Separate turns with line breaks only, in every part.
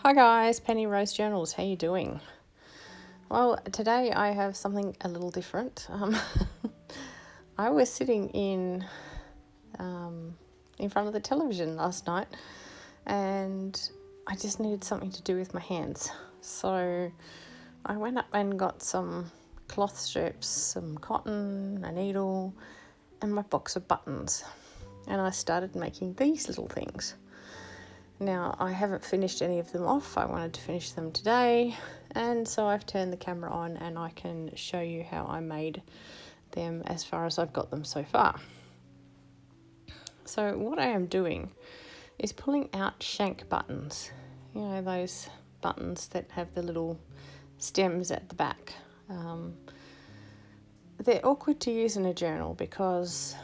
Hi guys, Penny Rose Journals, how you doing? Well, today I have something a little different. I was sitting in front of the television last night and I just needed something to do with my hands. So I went up and got some cloth strips, some cotton, a needle, and my box of buttons. And I started making these little things. Now, I haven't finished any of them off. I wanted to finish them today, and so I've turned the camera on and I can show you how I made them as far as I've got them so far. So what I am doing is pulling out shank buttons. You know, those buttons that have the little stems at the back. They're awkward to use in a journal because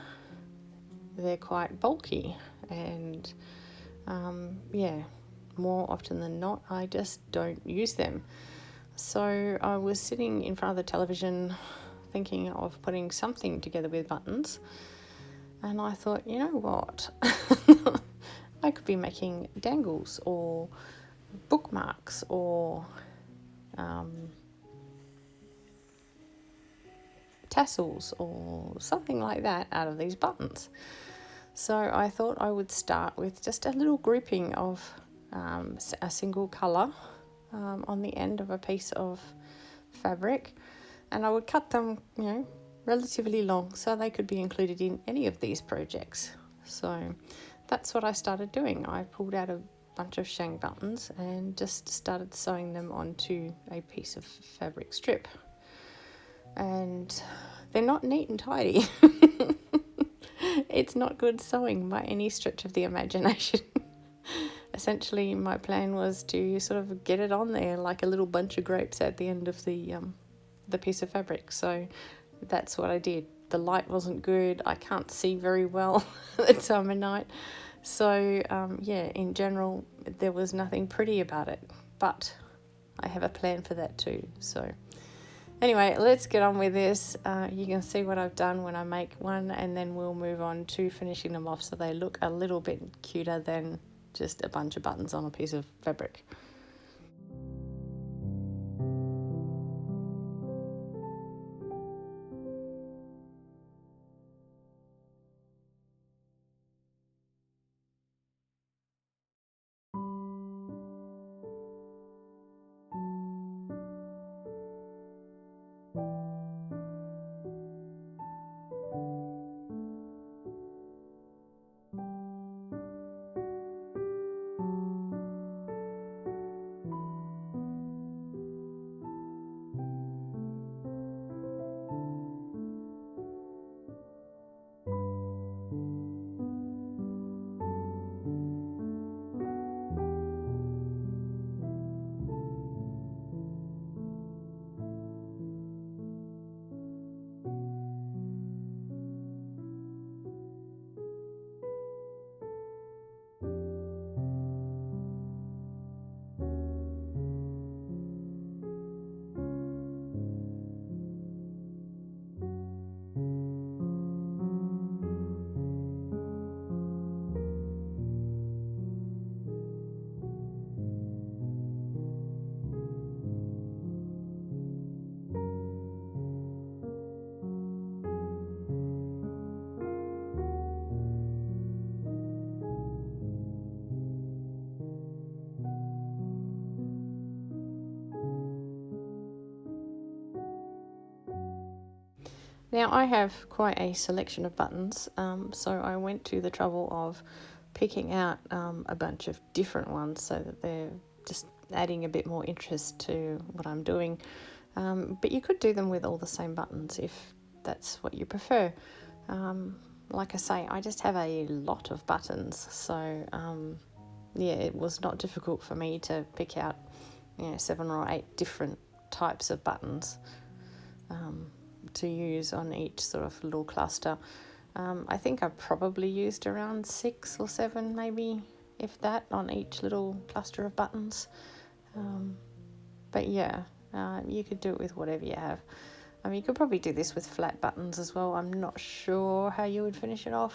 they're quite bulky and more often than not, I just don't use them. So I was sitting in front of the television thinking of putting something together with buttons, and I thought, you know what? I could be making dangles or bookmarks or tassels or something like that out of these buttons. So I thought I would start with just a little grouping of a single colour on the end of a piece of fabric, and I would cut them, relatively long so they could be included in any of these projects. So that's what I started doing. I pulled out a bunch of shank buttons and just started sewing them onto a piece of fabric strip. And they're not neat and tidy. It's not good sewing by any stretch of the imagination. Essentially, my plan was to sort of get it on there like a little bunch of grapes at the end of the piece of fabric. So that's what I did. The light wasn't good. I can't see very well at the time of night. So in general, there was nothing pretty about it. But I have a plan for that too. So anyway, let's get on with this. You can see what I've done when I make one, and then we'll move on to finishing them off so they look a little bit cuter than just a bunch of buttons on a piece of fabric. Now I have quite a selection of buttons, so I went to the trouble of picking out a bunch of different ones so that they're just adding a bit more interest to what I'm doing. But you could do them with all the same buttons if that's what you prefer. Like I say, I just have a lot of buttons, so it was not difficult for me to pick out 7 or 8 different types of buttons to use on each sort of little cluster. I think I probably used around 6 or 7 maybe, if that, on each little cluster of buttons. But you could do it with whatever you have. You could probably do this with flat buttons as well. I'm not sure how you would finish it off.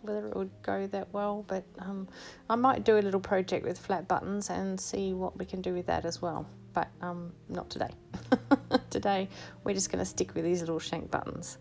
whether it would go that well, but I might do a little project with flat buttons and see what we can do with that as well, but not today. Today we're just going to stick with these little shank buttons.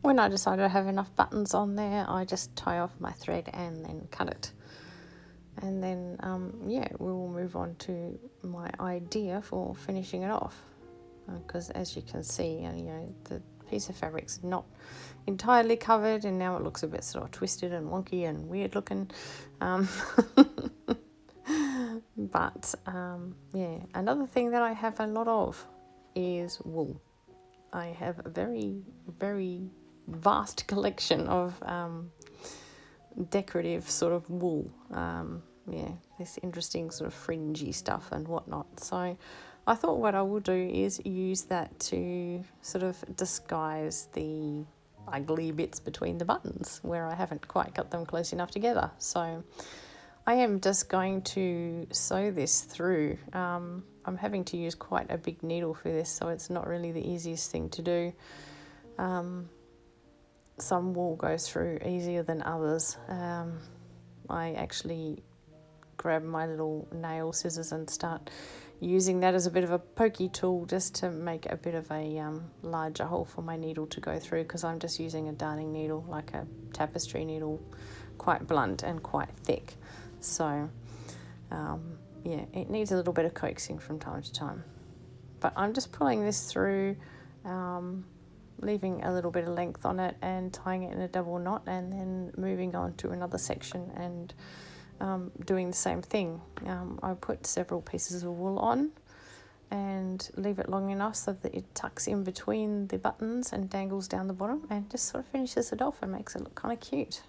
When I decide I have enough buttons on there, I just tie off my thread and then cut it. And then, yeah, we will move on to my idea for finishing it off. Because as you can see, you know, the piece of fabric's not entirely covered, and now it looks a bit sort of twisted and wonky and weird looking. But yeah, another thing that I have a lot of is wool. I have a very, very vast collection of decorative sort of wool. Yeah, this interesting sort of fringy stuff and whatnot. So I thought what I will do is use that to sort of disguise the ugly bits between the buttons where I haven't quite got them close enough together. So I am just going to sew this through. I'm having to use quite a big needle for this, so it's not really the easiest thing to do. Some wool goes through easier than others. I actually grab my little nail scissors and start using that as a bit of a pokey tool just to make a bit of a larger hole for my needle to go through, because I'm just using a darning needle, like a tapestry needle, quite blunt and quite thick. So yeah, it needs a little bit of coaxing from time to time. But I'm just pulling this through, leaving a little bit of length on it and tying it in a double knot, and then moving on to another section and doing the same thing. I put several pieces of wool on and leave it long enough so that it tucks in between the buttons and dangles down the bottom, and just sort of finishes it off and makes it look kind of cute.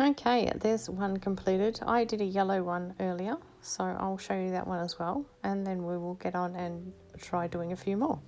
Okay, there's one completed. I did a yellow one earlier, so I'll show you that one as well, and then we will get on and try doing a few more.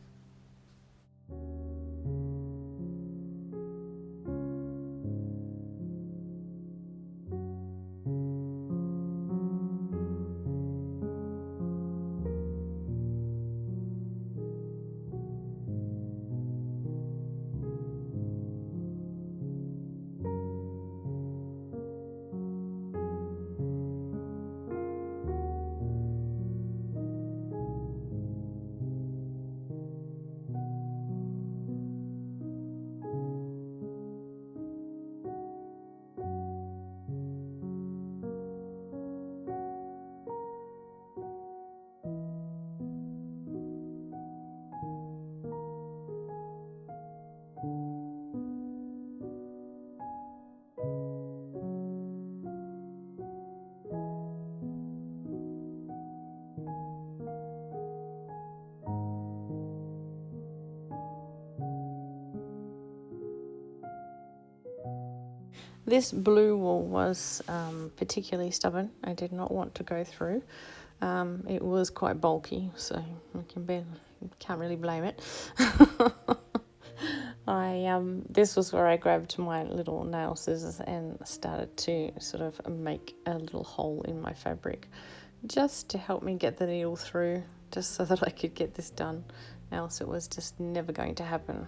This blue wool was particularly stubborn. I did not want to go through. It was quite bulky, so I can't really blame it. This was where I grabbed my little nail scissors and started to sort of make a little hole in my fabric, just to help me get the needle through, just so that I could get this done. Else it was just never going to happen.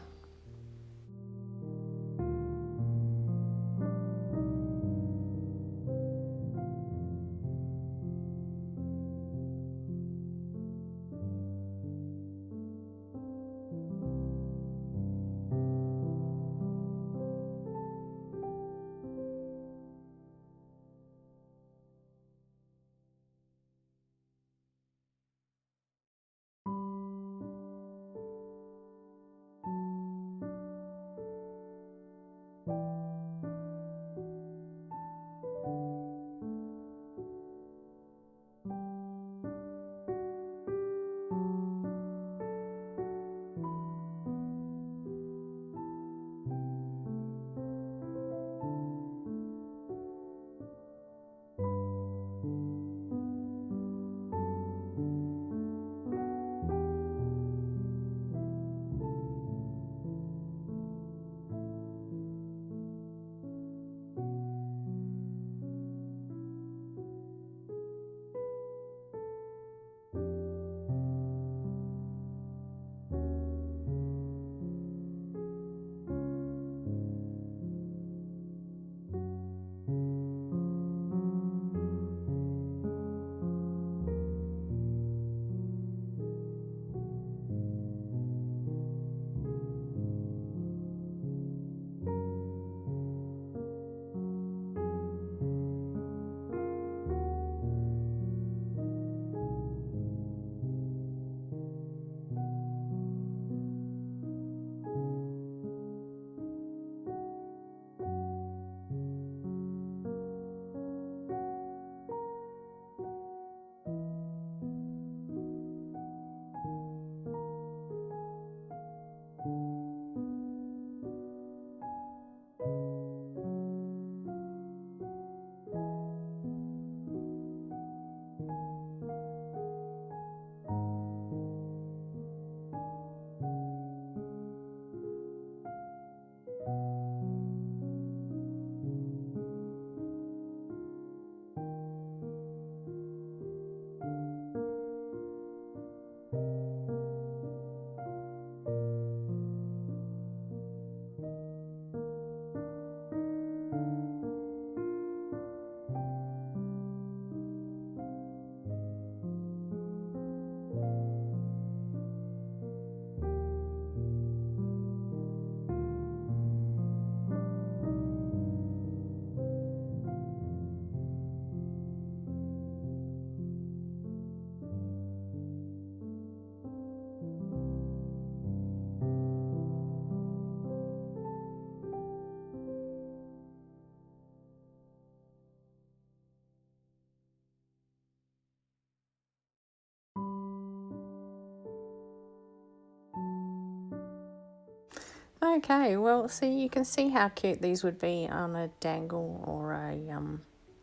Okay, well, see, you can see how cute these would be on a dangle or a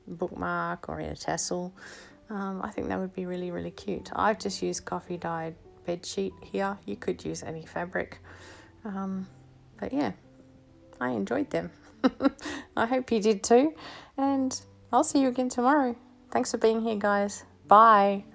bookmark or in a tassel. I think that would be really, really cute. I've just used coffee dyed bed sheet here. You could use any fabric. But yeah, I enjoyed them. I hope you did too. And I'll see you again tomorrow. Thanks for being here, guys. Bye.